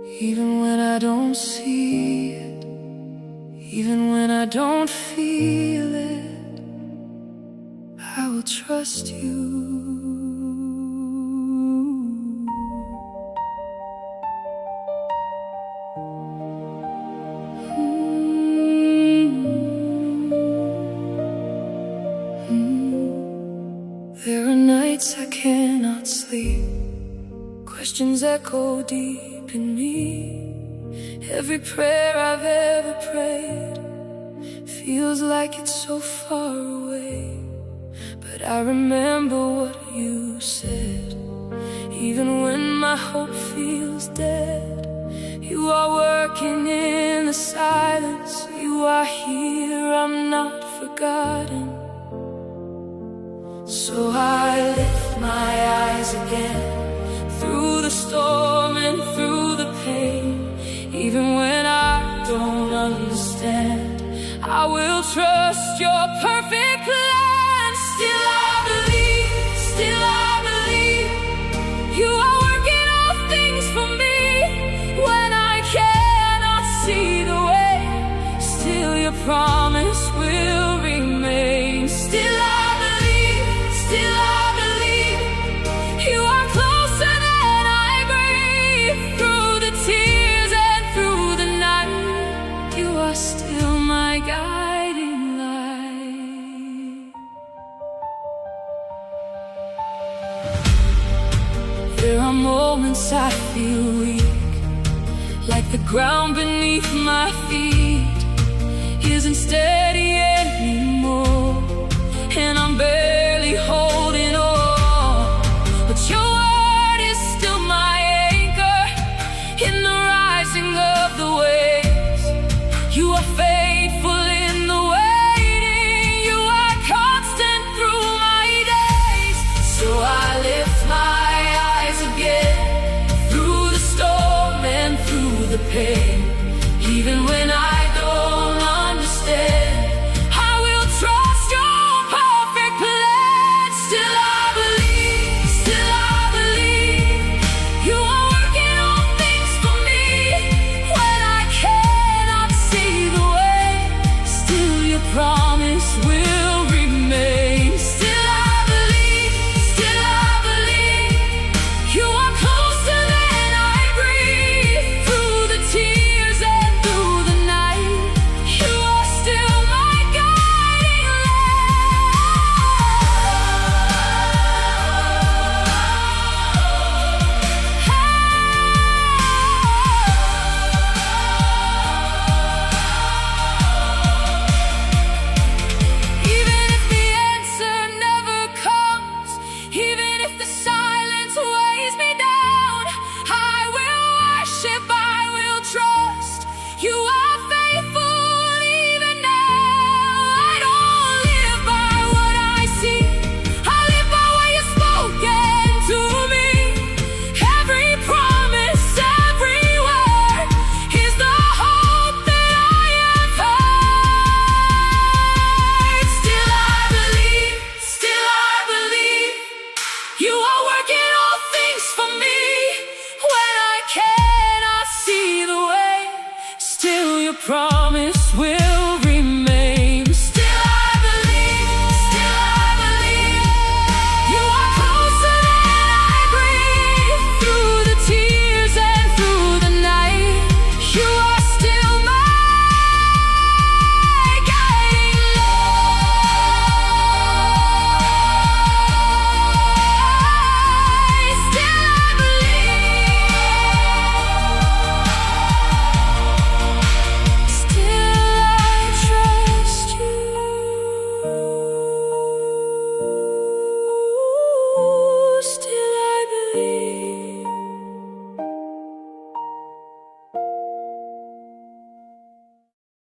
Even when I don't see it, even when I don't feel it, I will trust you. There are nights I cannot sleep, questions echo deep in me. Every prayer I've ever prayed feels like it's so far away. But I remember what you said. Even when my hope feels dead, you are working in the silence. You are here, I'm not forgotten. So I lift my eyes again, through the storm and through the pain. Even when I don't understand, I will trust your perfect plan. Still I believe you are working all things for me. When I cannot see the way, still your promise will remain. Still I believe you are closer than I breathe. Through the tears and through the night, you are still my guiding light. There are moments I feel weak, like the ground beneath my feet isn't steady anymore, and I'm barely holding on. But your word is still my anchor in the rising of the waves. You are faithful in the waiting. You are constant through my days. So I lift my eyes again, through the storm and through the pain. Even when I